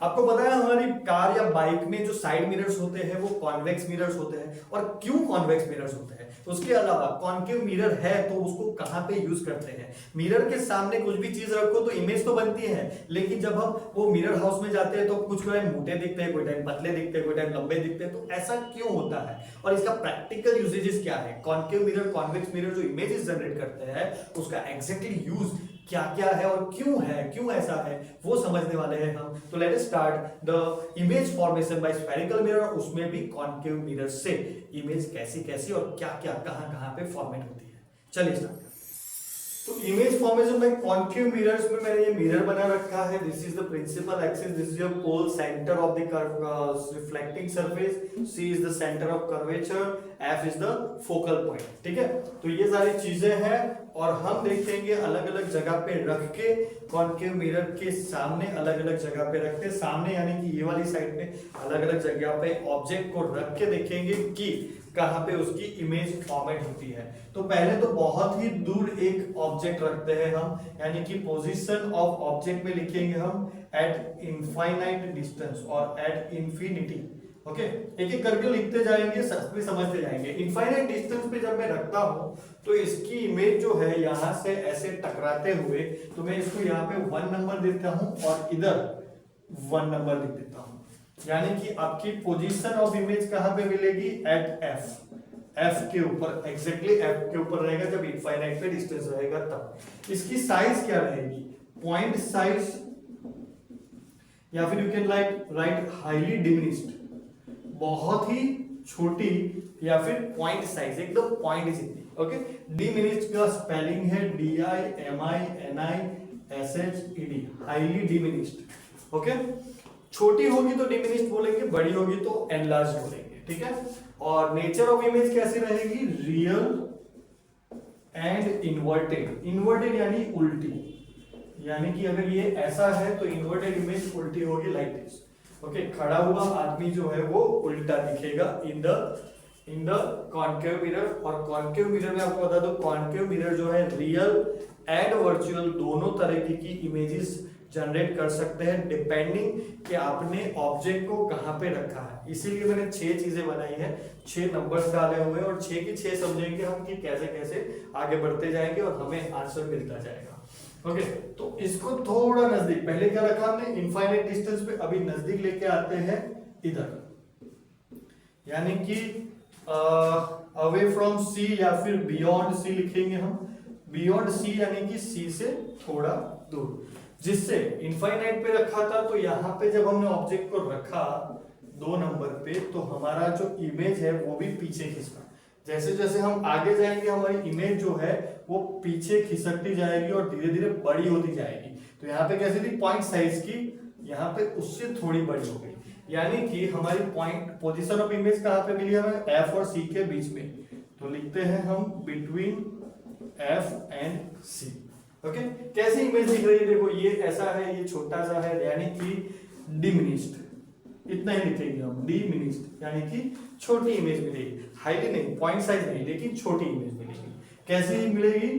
आपको पता है हमारी कार या बाइक में जो साइड मिरर्स होते हैं वो कॉन्वेक्स मिरर्स होते हैं। और क्यों कॉन्वेक्स मिरर्स होते हैं? उसके अलावा कॉन्केव मिरर है तो उसको कहां पे यूज करते हैं? मिरर के सामने कुछ भी चीज रखो तो इमेज तो बनती है, लेकिन जब हम वो मिरर हाउस में जाते हैं तो कुछ टाइम मोटे दिखते हैं, कोई टाइम पतले दिखते हैं, कोई टाइम लंबे दिखते हैं। तो ऐसा क्यों होता है और इसका प्रैक्टिकल यूजेजेस क्या है? कॉन्केव मिरर, कॉन्वेक्स मिरर जो इमेजेस जनरेट करते हैं उसका एग्जैक्टली यूज क्या क्या है और क्यों ऐसा है वो समझने वाले हैं हम। तो let us start the image formation bye spherical mirror, उसमें भी कॉन्केव मिरर से इमेज कैसी कैसी और क्या क्या कहां कहां पे फॉर्मेट होती है। चलिए स्टार्ट। तो image formation by concave mirrors में मैंने ये मिरर बना रखा है। This is the principal axis, this is your pole centre of the reflecting surface, C is the centre of curvature, F is the focal point. ठीक है, तो ये सारी चीजें हैं और हम देखेंगे अलग अलग जगह पे रख के, कॉन्केव मिरर के सामने अलग अलग जगह पे रखते, सामने यानी कि ये वाली साइड पे अलग अलग जगह पे ऑब्जेक्ट को रख के देखेंगे कि कहां पे उसकी इमेज फॉर्मेट होती है। तो पहले तो बहुत ही दूर एक ऑब्जेक्ट रखते हैं हम, यानी कि पोजीशन ऑफ ऑब्जेक्ट में लिखेंगे हम एट इनफाइनाइट डिस्टेंस और एट इंफिनिटी। ओके, एक एक करके लिखते जाएंगे, समझते जाएंगे। इनफाइनाइट डिस्टेंस पे जब मैं रखता हूं तो इसकी इमेज जो है यहां से ऐसे टकराते हुए, तो मैं इसको यहाँ पे 1 नंबर देता हूं और इधर 1 नंबर लिख देता हूं, यानी कि आपकी पोजीशन ऑफ इमेज कहां पे मिलेगी? एट एफ के ऊपर, एग्जैक्टली एफ के ऊपर रहेगा जब इनफाइनाइट पे डिस्टेंस रहेगा तब। इसकी साइज क्या रहेगी? पॉइंट साइज, या फिर you can write highly diminished, बहुत ही छोटी, या फिर पॉइंट साइज एकदम पॉइंट जितनी। ओके, डिमिनिश्ड का स्पेलिंग है DIMINISHED, हाईली डिमिनिश्ड। ओके, छोटी होगी तो डिमिनिश्ड बोलेंगे, बड़ी होगी तो एनलार्ज बोलेंगे। ठीक है, और नेचर ऑफ इमेज कैसी रहेगी? Real and inverted. इन्वर्टेड यानी उल्टी, यानी कि अगर ये ऐसा है तो इन्वर्टेड इमेज उल्टी होगी, लाइक दिस। ओके, खड़ा हुआ आदमी जो है वो उल्टा दिखेगा इन द कॉन्केव मिरर। और कॉन्केव मिरर में आपको बता दो, कॉन्केव मिरर जो है रियल एंड वर्चुअल दोनों तरह की इमेजेस जनरेट कर सकते हैं, डिपेंडिंग कि आपने ऑब्जेक्ट को कहां पे रखा है। इसीलिए मैंने 6 चीजें बनाई है, 6 नंबर्स डाले हुए हैं और 6 की 6 समझेंगे हम कि कैसे कैसे आगे बढ़ते जाएंगे और हमें आंसर मिलता जाएगा। ओके, तो इसको थोड़ा नजदीक, पहले क्या रखा हमने? इनफाइनाइट डिस्टेंस पे, अभी नजदीक लेके आते हैं इधर, यानी कि अवे फ्रॉम सी या फिर बियॉन्ड सी लिखेंगे हम। बियॉन्ड सी यानी कि सी से थोड़ा दूर, जिससे इनफाइनाइट पे रखा था तो यहां पे जब हमने ऑब्जेक्ट को रखा 2 नंबर पे तो हमारा जो इमेज है वो भी पीछे खिसका। जैसे जैसे हम आगे जाएंगे हमारी इमेज जो है वो पीछे खिसकती जाएगी और धीरे धीरे बड़ी होती जाएगी। तो यहाँ पे कैसी थी? पॉइंट साइज की, यहाँ पे उससे थोड़ी बड़ी हो गई, यानी कि हमारी पॉइंट पोजीशन ऑफ इमेज कहां पे मिली हमें? एफ और सी के बीच में। तो लिखते हैं हम between F and C. Okay, कैसी इमेज दिख रही है? देखो ये ऐसा है, ये छोटा सा है, यानी कि डिमिनिश्ड, इतना ही लिखेंगे हम, डिमिनिश्ड यानी कि छोटी इमेज मिलेगी, हाईली नहीं, पॉइंट साइज नहीं, लेकिन छोटी इमेज मिलेगी। कैसी मिलेगी?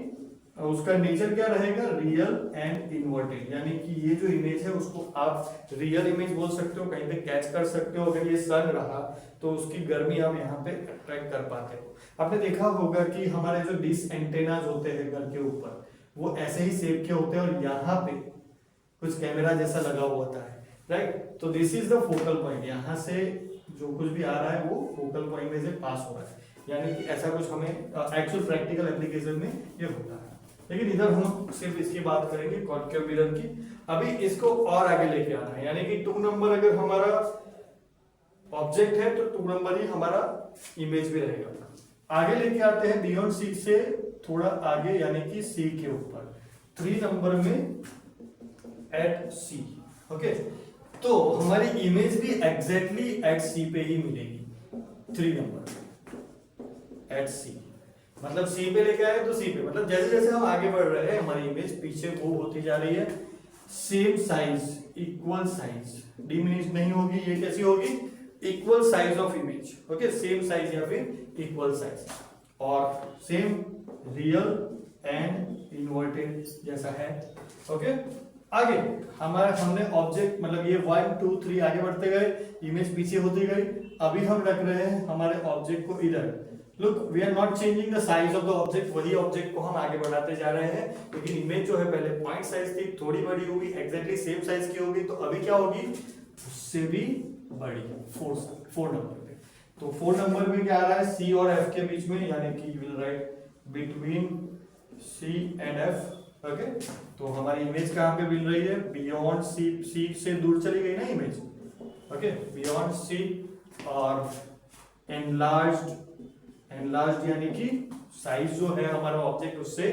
उसका नेचर क्या रहेगा? रियल एंड इन्वर्टेड, यानी कि ये जो इमेज है उसको आप रियल इमेज बोल सकते हो, कहीं पे कैच कर सकते हो। अगर ये सन रहा तो उसकी गर्मी आप यहाँ पे अट्रैक्ट कर पाते हो। आपने देखा होगा कि हमारे जो डिश एंटेनाज होते हैं घर के ऊपर, वो ऐसे ही शेप के होते हैं और यहाँ पे कुछ कैमरा जैसा लगा हुआ होता है, राइट? तो this is the focal point, यहाँ से जो कुछ भी आ रहा है वो फोकल पॉइंट में से पास हो रहा है, यानी कि ऐसा कुछ हमें एक्चुअल प्रैक्टिकल एप्लीकेशन में ये होता है। लेकिन इधर हम सिर्फ इसकी बात करेंगे कॉन्केव मिरर की। अभी इसको और आगे लेके आना है, यानी कि 2 नंबर अगर हमारा ऑब्जेक्ट है तो 2 नंबर ही हमारा इमेज भी रहेगा। आगे लेके आते हैं बियॉन्ड सी से थोड़ा आगे, यानी कि सी के ऊपर 3 नंबर में एट सी। ओके, तो हमारी इमेज भी एग्जैक्टली एट सी पे ही मिलेगी, 3 नंबर एट सी। मतलब सी पे लेके आए तो सी पे, मतलब जैसे जैसे हम आगे बढ़ रहे हैं हमारी इमेज पीछे मूव होती जा रही है। Same size, equal size, diminish नहीं होगी, ये कैसी होगी? Equal size of image. Okay, same size या फिर इक्वल साइज, और सेम रियल एंड इन्वर्टेड जैसा है। ओके, आगे हमारा हमने ऑब्जेक्ट मतलब ये 1 2 3 आगे बढ़ते गए, इमेज पीछे होती गई। अभी हम रख रहे हैं हमारे ऑब्जेक्ट को इधर। Look we are not changing the size of the object, वही ऑब्जेक्ट को हम आगे बढ़ाते जा रहे हैं, लेकिन इमेज जो है पहले पॉइंट साइज थी, थोड़ी बड़ी होगी, एग्जैक्टली सेम साइज की होगी, तो अभी क्या होगी उससे भी बड़ी, 4 नंबर पे। तो 4 नंबर में क्या आ रहा है, सी और एफ के बीच में, यानी कि you will write between C and F. Okay, तो हमारी इमेज कहाँ पे मिल रही है, बियॉन्ड सी, सी से दूर चली गई ना इमेज। ओके, बियॉन्ड सी और एनलार्ज्ड यानी कि साइज जो है हमारा ऑब्जेक्ट उससे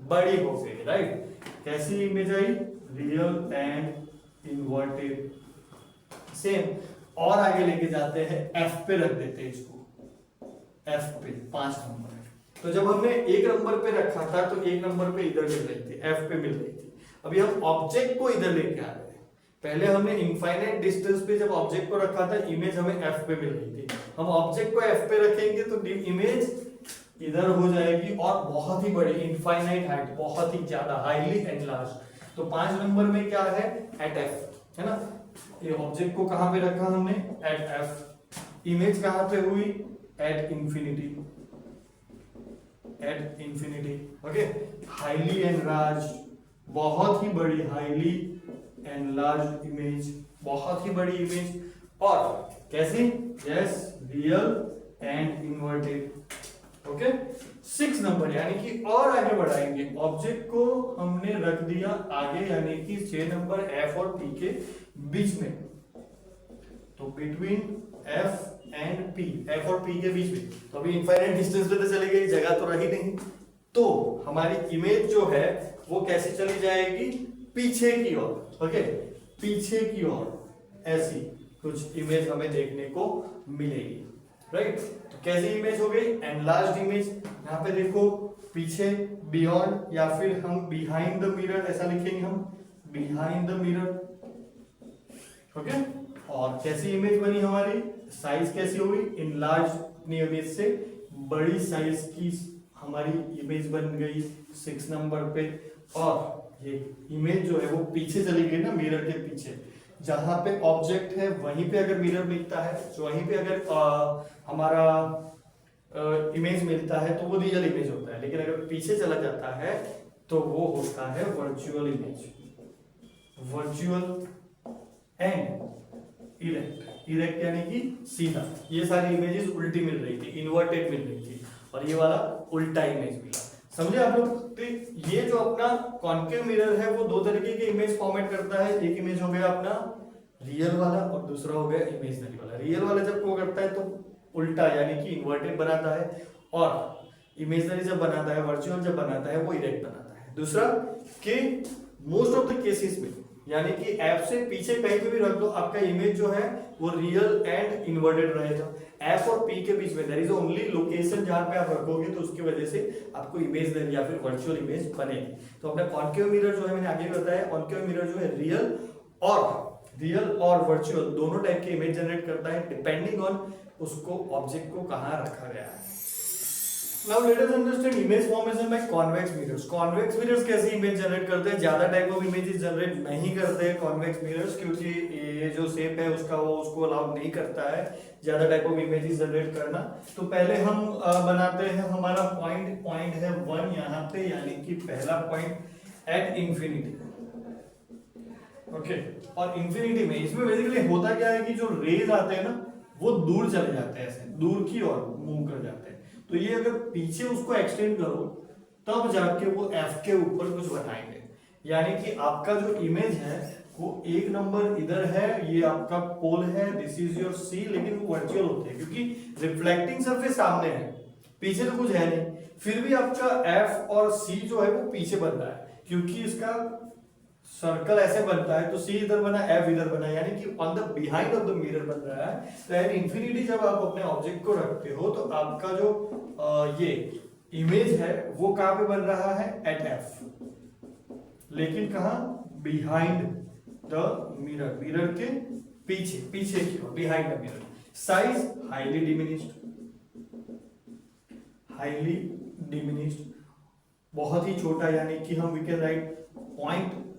बड़ी हो गई, राइट। कैसी image I, real and inverted. Same और आगे लेके जाते हैं, एफ पे रख देते हैं इसको, एफ पे 5 नंबर है। तो जब हमने 1 नंबर पे रखा था तो 1 नंबर पे इधर मिल रही थी, एफ पे मिल रही थी। अभी हम ऑब्जेक्ट को इधर लेके आ रहे हैं। पहले हमने इनफाइनाइट डिस्टेंस पे जब ऑब्जेक्ट को रखा था, इमेज हमें एफ पे मिल रही थी। हम ऑब्जेक्ट को एफ पे रखेंगे तो इमेज इधर हो जाएगी और बहुत ही बड़ी, इनफाइनाइट हाइट, बहुत ही ज्यादा, हाईली एनलार्ज। तो 5 नंबर में क्या है, एट एफ, है ना। ये ऑब्जेक्ट को कहां पे रखा हमने, एट एफ। इमेज कहां पे हुई, at infinity, at infinity. Okay, highly enlarge, बहुत ही बड़ी, हाईली एनलार्ज इमेज, बहुत ही बड़ी इमेज। और कैसी, yes, real and inverted. Okay, 6 number यानी कि और आगे बढ़ाएंगे, ऑब्जेक्ट को हमने रख दिया आगे, यानी कि 6 नंबर एफ और पी के बीच में। तो between F and P, F और पी के बीच में। तो अभी इनफाइनाइट डिस्टेंस पे तो चली गई, जगह तो रही नहीं, तो हमारी इमेज जो है वो कैसे चली जाएगी, पीछे की ओर। ओके, पीछे की ओर ऐसी कुछ इमेज हमें देखने को मिलेगी, राइट। तो कैसी इमेज हो गई, एनलार्ज्ड इमेज। यहाँ पे देखो पीछे, बियॉन्ड, या फिर हम बिहाइंड द मिरर ऐसा लिखेंगे हम, बिहाइंड द मिरर। ओके, और कैसी इमेज बनी हमारी, साइज कैसी हुई, इनलार्ज, अपनी इमेज से बड़ी साइज की हमारी इमेज बन गई 6 नंबर पे। और ये इमेज जो है वो पीछे चली गई ना, मिरर के पीछे। जहां पे ऑब्जेक्ट है वहीं पे अगर मिरर मिलता है, तो वहीं पे अगर हमारा इमेज मिलता है तो वो रियल इमेज होता है, लेकिन अगर पीछे चला जाता है तो वो होता है virtual image. Virtual and erect, erect यानी कि सीधा। ये सारी इमेजेस उल्टी मिल रही थी, इन्वर्टेड मिल रही थी, और ये वाला उल्टा इमेज मिला। समझे आप लोग। तो ये जो अपना कॉन्केव मिरर है वो 2 तरीके के इमेज फॉर्मेट करता है। एक इमेज हो गया अपना रियल वाला और दूसरा हो गया इमेजिनरी वाला। रियल वाला जब वो करता है तो उल्टा यानी कि इन्वर्टेड बनाता है, और इमेजिनरी जब बनाता है, वर्चुअल जब बनाता है, वो इरेक्ट बनाता है। दूसरा कि मोस्ट ऑफ द केसेस में, यानी कि एफ से पीछे कहीं पे भी रख दो, आपका इमेज जो है वो रियल एंड इन्वर्टेड रहेगा। एफ और पी के बीच में देयर इज ओनली लोकेशन जहां पे आप रखोगे, तो उसकी वजह से आपको इमेज या फिर वर्चुअल इमेज बनेगी। तो अपना कॉन्केव मिरर जो है, मैंने आगे बताया, कॉन्केव मिरर जो है रियल और वर्चुअल दोनों टाइप के इमेज जनरेट करता है, डिपेंडिंग ऑन उसको ऑब्जेक्ट को कहां रखा गया है। Now let us understand image formation by convex mirrors. Convex mirrors कैसे इमेज जनरेट करते हैं, ज्यादा टाइप ऑफ इमेजेस जनरेट नहीं करते हैं convex mirrors, क्योंकि ये जो शेप है उसका वो उसको अलाउ नहीं करता है ज्यादा टाइप ऑफ इमेजेस जनरेट करना। तो पहले हम बनाते हैं, हमारा पॉइंट है 1 यहाँ पे, यानी कि पहला पॉइंट एट इंफिनिटी। ओके, और इंफिनिटी में इसमें बेसिकली होता क्या है कि जो रेज आते हैं ना वो दूर चले जाते हैं, ऐसे दूर की ओर मूव कर जाते हैं। तो ये अगर पीछे उसको एक्सटेंड करो तब जाके वो एफ के ऊपर कुछ बनाएंगे, यानी कि आपका जो इमेज है वो 1 नंबर इधर है, ये आपका पोल है, दिस इज योर सी, लेकिन वो वर्चुअल होते हैं क्योंकि रिफ्लेक्टिंग सरफेस सामने है, पीछे तो कुछ है नहीं। फिर भी आपका एफ और सी जो है वो पीछे बन रहा है, क्योंकि इसका सर्कल ऐसे बनता है, तो सी इधर बना, एफ इधर बना, यानी कि on the behind of the mirror बन रहा है। तो एट इंफिनिटी जब आप अपने ऑब्जेक्ट को रखते हो तो आपका जो ये इमेज है वो कहां पे बन रहा है, एट एफ, लेकिन कहां, बिहाइंड द मिरर, मिरर के पीछे की ओर, behind the mirror. Size highly diminished, बहुत ही छोटा, यानी कि हम we can write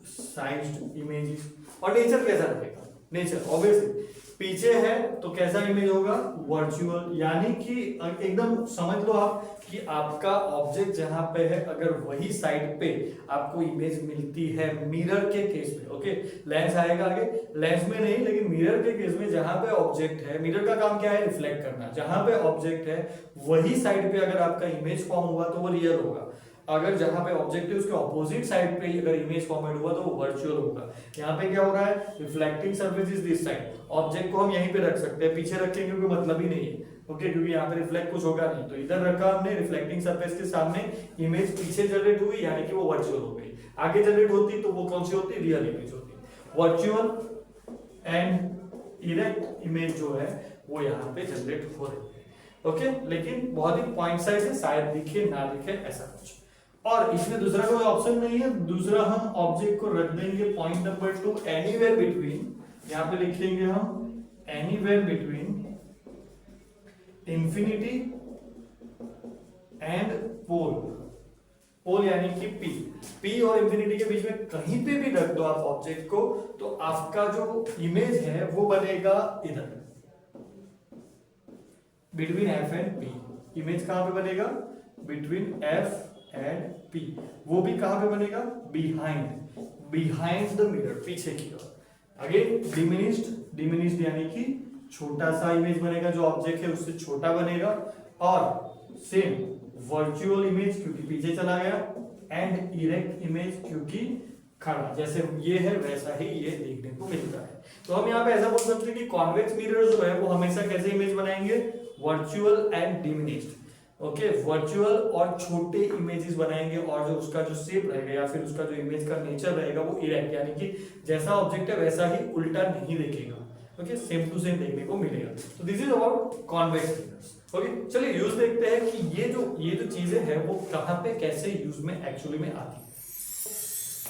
sized images. और नेचर कैसा रहेगा? नेचर ऑब्वियसली पीछे है तो कैसा इमेज होगा? वर्चुअल, यानी कि एकदम समझ लो आप कि आपका ऑब्जेक्ट जहां पे है, अगर वही साइड पे आपको इमेज मिलती है मिरर के केस में, ओके, लेंस आएगा आगे, लेंस में नहीं लेकिन मिरर के केस में जहां पे ऑब्जेक्ट है, मिरर का काम क्या है? रिफ्लेक्ट करना। जहां पे ऑब्जेक्ट है वही साइड पे अगर आपका इमेज फॉर्म हुआ तो वो रियल होगा। अगर जहां पे ऑब्जेक्ट है उसके ऑपोजिट साइड पे अगर इमेज फॉर्मेट हुआ तो वो वर्चुअल होगा। यहाँ पे क्या हो रहा है? Reflecting surface is this side. Object को हम यहीं पे रख सकते हैं, पीछे रखेंगे क्योंकि मतलब ही नहीं है, ओके, क्योंकि यहाँ पे रिफ्लेक्ट कुछ होगा नहीं, तो इधर रखा हमने रिफ्लेक्टिंग सरफेस के सामने, इमेज पीछे जनरेट हुई यानी कि वो वर्चुअल हो गई। आगे जनरेट होती तो वो कौन सी होती? रियल इमेज होती। वर्चुअल एंड इरेक्ट इमेज जो है वो यहाँ पे जनरेट हो रही है, ओके। लेकिन बहुत ही पॉइंट साइज है, शायद दिखे ना दिखे ऐसा कुछ। और इसमें दूसरा कोई ऑप्शन नहीं है, दूसरा हम ऑब्जेक्ट को रख देंगे पॉइंट नंबर 2 एनीवेयर बिटवीन, यहां पे लिखेंगे हम anywhere between infinity and pole. पोल यानी कि पी और इंफिनिटी के बीच में कहीं पे भी रख दो आप ऑब्जेक्ट को, तो आपका जो इमेज है वो बनेगा इधर, between F and P. Image कहां पे बनेगा? Between F and P. वो भी कहां पे बनेगा? बिहाइंड द मिरर, पीछे की ओर। अगेन डिमिनिश्ड यानी कि छोटा सा इमेज बनेगा, जो ऑब्जेक्ट है उससे छोटा बनेगा। और सेम वर्चुअल इमेज क्योंकि पीछे चला गया, एंड इरेक्ट इमेज क्योंकि खड़ा, जैसे ये है वैसा ही ये देखने को मिलता है। तो हम यहाँ पे ऐसा बोल सकते हैं कि कॉन्वेक्स मिरर जो है वो हमेशा कैसे इमेज बनाएंगे? Virtual and diminished, okay. Virtual और छोटे इमेजेस बनाएंगे, और जो उसका जो शेप रहेगा या फिर उसका जो इमेज का नेचर रहेगा वो इरेक्ट, यानी कि जैसा ऑब्जेक्ट है वैसा ही उल्टा नहीं देखेगा, ओके, सेम टू सेम देखने को मिलेगा। तो this is about convex mirrors, okay. चलिए यूज देखते हैं कि ये जो चीजें हैं वो कहां पे कैसे यूज में एक्चुअली में आती है।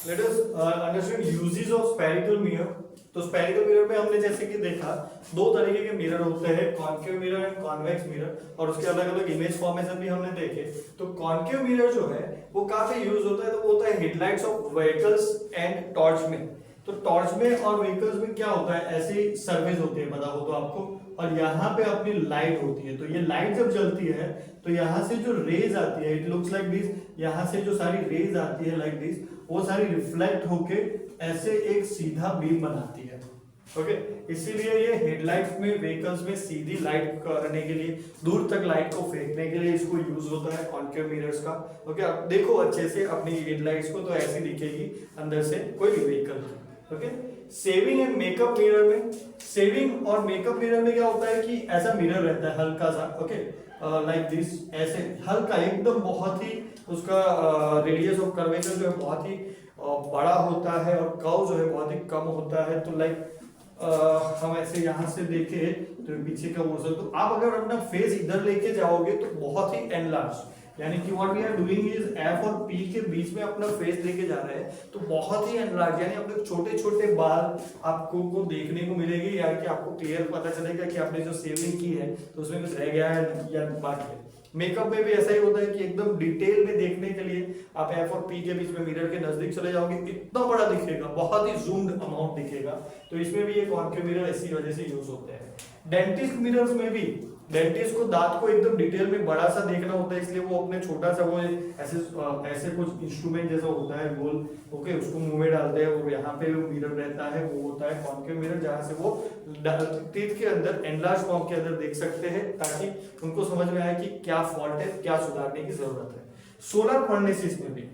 Let us understand uses of spherical mirror. तो स्फेरिकल मिरर में हमने जैसे कि देखा दो तरीके के मिरर होते हैं, concave mirror and convex mirror, और उसके अलग अलग इमेज फॉर्मेशन भी हमने देखे। तो कॉन्केव मिरर जो है वो काफी यूज होता है, तो वो होता है headlights of vehicles and torch में। तो टॉर्च में और व्हीकल्स में क्या होता है, ऐसी सर्विस होती है, पता हो तो आपको, और यहाँ पे अपनी लाइट होती है। तो ये लाइट जब जलती है तो यहाँ से जो रेज आती है, इट लुक्स लाइक दिस, यहाँ से जो सारी रेज आती है लाइक दिस, वो सारी रिफ्लेक्ट होके ऐसे एक सीधा बीम बनाती है, ओके। इसीलिए ये हेडलाइट में, व्हीकल्स में सीधी लाइट करने के लिए, दूर तक लाइट को फेंकने के लिए इसको यूज होता है कॉन्केव मिरर्स का, ओके। अब देखो अच्छे से अपनी हेडलाइट्स को, तो ऐसी दिखेगी अंदर से कोई भी vehicle, okay. Saving and makeup mirror में, सेविंग और मेकअप मिरर में क्या होता है कि ऐसा मिरर रहता है हल्का सा, ओके, लाइक दिस, ऐसे हल्का एकदम, बहुत ही उसका रेडियस ऑफ कर्वेचर जो है बहुत ही बड़ा होता है, और कर्व जो है बहुत ही कम होता है। तो लाइक हम ऐसे यहाँ से देखे तो पीछे का वो सब, तो आप अगर अपना फेस इधर लेके जाओगे तो बहुत ही एनलार्ज, यानी कि what we are doing is F और पी के बीच में अपना फेस लेके जा रहे हैं, तो बहुत ही एनलार्ज, यानी अपने छोटे छोटे बाल आपको को देखने को मिलेगी, या कि आपको क्लियर पता चलेगा कि आपने जो सेविंग की है तो उसमें कुछ रह गया है या बाकी है। मेकअप में भी ऐसा ही होता है कि एकदम डिटेल में देखने के लिए आप एफ और पी के बीच में मिरर के नजदीक चले जाओगे, इतना बड़ा दिखेगा, बहुत ही जूम्ड अमाउंट दिखेगा। तो इसमें भी ये कॉन्केव मिरर इसी वजह से यूज होते हैं। डेंटिस्ट मिरर्स में भी, डेंटिस्ट को दांत को एकदम डिटेल में बड़ा सा देखना होता है, इसलिए वो अपने छोटा सा वो ऐसे कुछ इंस्ट्रूमेंट जैसा होता है गोल, ओके, उसको मुंह में डालते हैं, और यहाँ पे वो मिरर रहता है, वो होता है कॉन्केव मिरर, जहां से वो टीथ के अंदर एनलार्ज फॉर्म के अंदर देख सकते हैं, ताकि उनको समझ में आए कि क्या फॉल्ट है, क्या सुधारने की जरूरत है। सोलर फर्नेसिस में भी,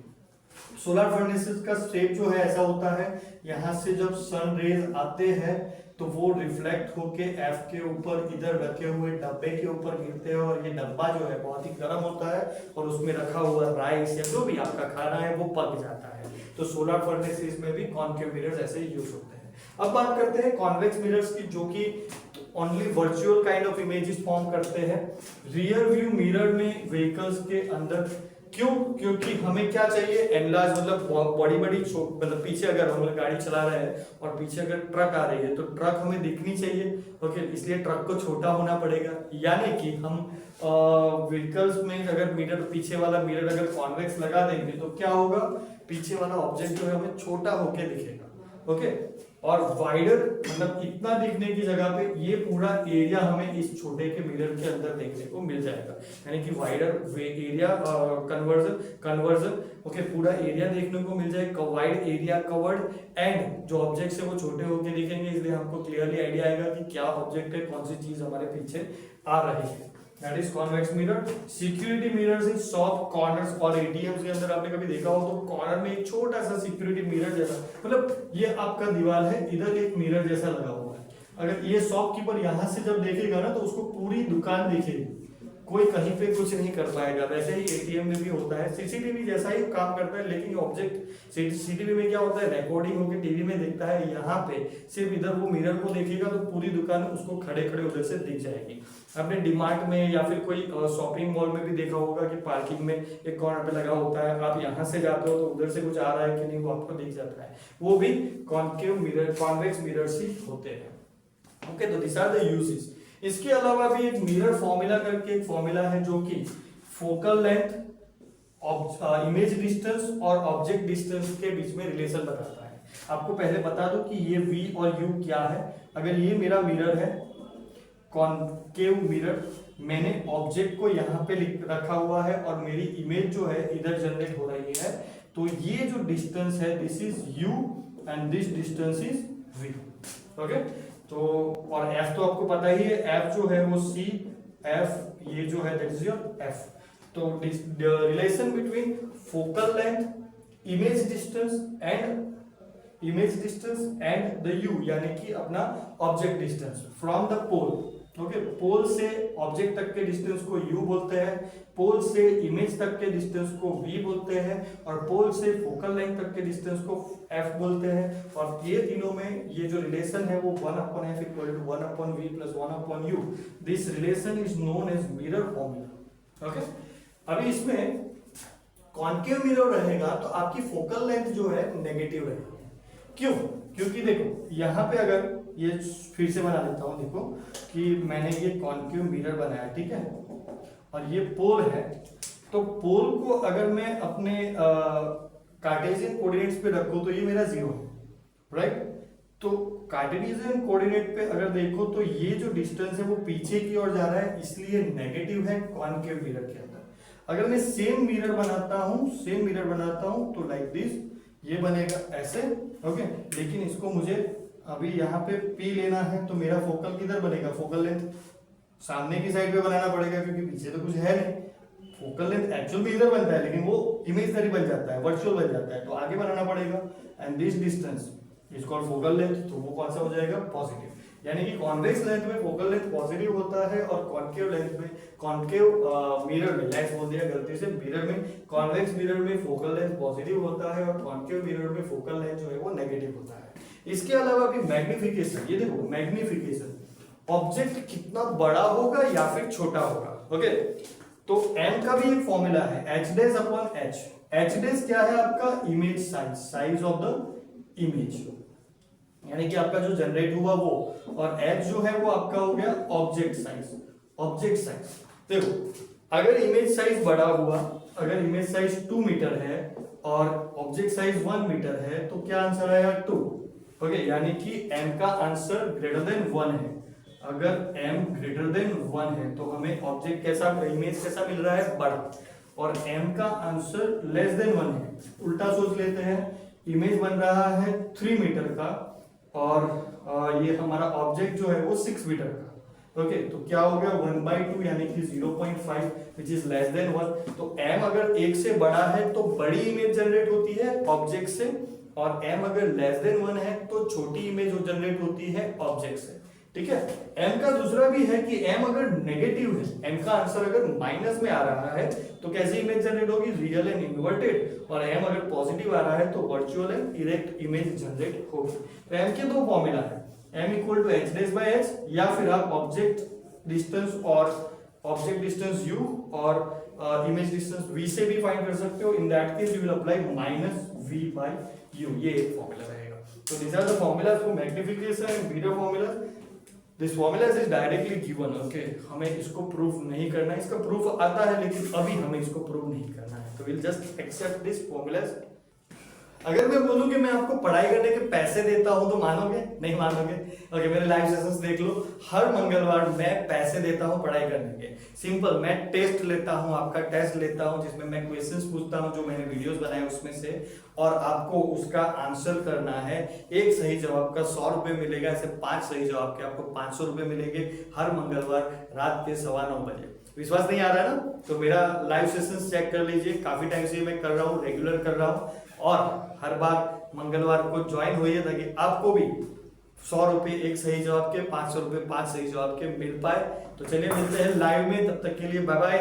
सोलर फर्नेसिस का शेप जो है ऐसा होता है, यहाँ से जब सन रेज आते हैं तो वो रिफ्लेक्ट होके एफ के ऊपर इधर रखे हुए डब्बे के ऊपर गिरते हैं, और ये डब्बा जो है बहुत ही गर्म होता है, और उसमें रखा हुआ राइस या जो भी आपका खाना है वो पक जाता है। तो सोलर फर्नेसिस में भी कॉन्केव मिरर्स ऐसे यूज होते हैं। अब बात करते हैं कॉन्वेक्स मिरर्स की, जो कि only virtual kind of images form करते हैं। रियर व्यू मिरर में व्हीकल्स के अंदर, क्यों? क्योंकि हमें क्या चाहिए, एनलार्ज, मतलब बड़ी बड़ी, मतलब पीछे अगर हम गाड़ी चला रहे हैं और पीछे अगर ट्रक आ रही है तो ट्रक हमें दिखनी चाहिए, ओके, इसलिए ट्रक को छोटा होना पड़ेगा। यानी कि हम व्हीकल्स में अगर मिरर, पीछे वाला मिरर अगर कॉन्वेक्स लगा देंगे तो क्या होगा, पीछे वाला ऑब्जेक्ट जो है हमें छोटा होके दिखेगा, ओके। और वाइडर मतलब इतना दिखने की जगह पे ये पूरा एरिया हमें इस छोटे के मिरर के अंदर देखने को मिल जाएगा, यानी कि वाइडर एरिया कन्वर्जन ओके, पूरा एरिया देखने को मिल जाएगा, वाइड एरिया कवर्ड, एंड जो ऑब्जेक्ट है वो छोटे होके दिखेंगे, इसलिए हमको क्लियरली आइडिया आएगा कि क्या ऑब्जेक्ट है, कौन सी चीज हमारे पीछे आ रही है। That is convex mirror. Security mirrors in shop corners और एटीएम्स के अंदर आपने कभी देखा हो तो कॉर्नर में एक छोटा सा सिक्योरिटी मिरर जैसा, मतलब ये आपका दीवार है, इधर एक मिरर जैसा लगा हुआ है। अगर ये शॉपकीपर यहां से जब देखेगा ना तो उसको पूरी दुकान दिखेगी, कोई कहीं पे कुछ नहीं कर पाएगा। वैसे ही एटीएम में भी होता है, सीसीटीवी जैसा ही काम करता है, लेकिन ऑब्जेक्ट सीसीटीवी में क्या होता है, रिकॉर्डिंग होकर टीवी में देखता है, यहाँ पे सिर्फ इधर वो मिरर को देखेगा तो पूरी दुकान उसको खड़े खड़े उधर से दिख जाएगी। आपने डीमार्ट में या फिर कोई शॉपिंग मॉल में भी देखा होगा कि पार्किंग में एक कॉर्नर पे लगा होता है, आप यहाँ से जाते हो तो उधर से कुछ आ रहा है कि नहीं वो आपको दिख जाता है, वो भी कॉन्केव मिरर कॉन्वेक्स मिरर्स ही होते हैं। ओके, तो दिस आर द यूजेस। इसके अलावा भी एक मिरर फॉर्मूला करके एक फॉर्मूला है जो कि फोकल लेंथ, इमेज डिस्टेंस और ऑब्जेक्ट डिस्टेंस के बीच में रिलेशन बताता है। आपको पहले बता दूं कि ये V और U क्या है। अगर ये मेरा मिरर है कॉन्केव मिरर, मैंने ऑब्जेक्ट को यहाँ पे रखा हुआ है और मेरी इमेज जो है इधर जनरेट हो रही है, तो ये जो डिस्टेंस है this is U and this distance is V। Okay, तो और F तो आपको पता ही है, F जो है वो C F, ये जो है दैट इज योर F। तो relation between focal length, image distance and the U, यानी कि अपना object distance from the pole. Okay, pole से ऑब्जेक्ट तक के डिस्टेंस को U बोलते हैं, पोल से इमेज तक के डिस्टेंस को V बोलते हैं, और पोल से फोकल लेंथ तक के डिस्टेंस को F बोलते हैं। और ये तीनों में ये जो रिलेशन है वो 1/f equal to 1/v plus 1/u। This relation is known as mirror formula. Okay, अभी इसमें कॉन्केव मिरर रहेगा तो आपकी फोकल लेंथ जो है नेगेटिव रहेगी। क्यों? क्योंकि देखो यहाँ पे अगर ये फिर से बना देता हूं, देखो कि मैंने ये कॉन्केव मिरर बनाया, ठीक है, और ये पोल है, तो पोल को अगर मैं अपने कार्टेशियन कोऑर्डिनेट्स पे रखूं तो ये मेरा 0 है, राइट। तो कार्टेशियन कोऑर्डिनेट पे अगर देखो तो ये जो डिस्टेंस है वो पीछे की ओर जा रहा है, इसलिए नेगेटिव है कॉन्केव मिरर के अंदर। अगर मैं सेम मिरर बनाता हूं तो लाइक दिस, ये बनेगा ऐसे, ओके। लेकिन इसको मुझे अभी यहाँ पे P लेना है, तो मेरा फोकल किधर बनेगा, फोकल लेंथ सामने की साइड पे बनाना पड़ेगा क्योंकि पीछे तो कुछ है नहीं। फोकल लेंथ एक्चुअल में इधर बनता है लेकिन वो इमेजनरी बन जाता है, वर्चुअल बन जाता है, तो आगे बनाना पड़ेगा। And this distance is called focal length, तो वो कौन सा हो जाएगा, पॉजिटिव। यानी कि कॉन्वेक्स लेंथ में फोकल लेंथ पॉजिटिव होता है और कॉन्केव लेंथ में, कॉन्केव मिरर में, लेंस बोल दिया गलती से, मिरर में, कॉन्वेक्स मिरर में फोकल लेंथ पॉजिटिव होता है और कॉन्केव मिरर में फोकल लेंथ जो है वो नेगेटिव होता है। इसके अलावा भी मैग्निफिकेशन, ये देखो मैग्निफिकेशन, ऑब्जेक्ट कितना बड़ा होगा या फिर छोटा होगा, ओके। तो m का भी एक फॉर्मूला है, h dash upon h। h dash क्या है आपका, image size, size of the image, यानी कि आपका जो जनरेट हुआ वो, और h जो है वो आपका हो गया ऑब्जेक्ट साइज। देखो अगर इमेज साइज बड़ा हुआ, अगर इमेज साइज 2 मीटर है और ऑब्जेक्ट साइज 1 मीटर है, तो क्या आंसर आएगा 2, ओके। यानी कि m का आंसर ग्रेटर देन 1 है। अगर m ग्रेटर देन 1 है तो हमें ऑब्जेक्ट कैसा, इमेज कैसा मिल रहा है, बड़ा, और m का आंसर लेस देन 1 है। उल्टा सोच लेते हैं, इमेज बन रहा है 3 मीटर का और ये हमारा ऑब्जेक्ट जो है वो 6 मीटर का, ओके। तो क्या हो गया 1/2 यानी कि 0.5 विच इज लेस देन 1। तो m अगर 1 से बड़ा है तो बड़ी इमेज जनरेट होती है ऑब्जेक्ट से, और m अगर लेस देन 1 है तो छोटी इमेज जनरेट होती है ऑब्जेक्ट से, ठीक है। m का दूसरा भी है कि m अगर नेगेटिव है, m का आंसर अगर माइनस में आ रहा है तो कैसी इमेज जनरेट होगी, रियल एंड इन्वर्टेड, और m अगर पॉजिटिव आ रहा है तो virtual and erect image generate होगी। तो m के दो फॉर्मूला है, m equal to h dash by h, या फिर आप ऑब्जेक्ट डिस्टेंस u और इमेज डिस्टेंस v से भी फाइंड कर सकते हो। In that case you will apply -v/u, ये एक फॉर्मूला रहेगा। तो this are the formulas for magnification and mirror formula. This formulas is directly given, okay. हमें इसको प्रूफ नहीं करना है, इसका प्रूफ आता है लेकिन अभी हमें इसको प्रूफ नहीं करना है, तो will just accept this formulas अगर मैं बोलूं कि मैं आपको पढ़ाई करने के पैसे देता हूं तो मानोगे? नहीं मानोगे। ओके, मेरे लाइव सेशंस देख लो, हर मंगलवार मैं पैसे देता हूं पढ़ाई करने के। सिंपल, मैं टेस्ट लेता हूं, आपका टेस्ट लेता हूं जिसमें मैं क्वेश्चंस पूछता हूं जो मैंने वीडियोस बनाए उसमें से, और आपको उसका आंसर करना है। एक सही जवाब का 100 रुपए मिलेगा, ऐसे 5 सही जवाब के आपको 500 रुपए मिलेंगे हर मंगलवार रात के 9:15 बजे। विश्वास नहीं आ रहा है ना? तो मेरा लाइव सेशंस चेक कर लीजिए, काफी टाइम से मैं कर रहा हूँ, रेगुलर कर रहा हूँ, और हर बार मंगलवार को ज्वाइन होइए ताकि आपको भी 100 रुपए एक सही जवाब के, 500 रुपए 5 सही जवाब के मिल पाए। तो चलिए मिलते हैं लाइव में, तब तक के लिए बाय बाय।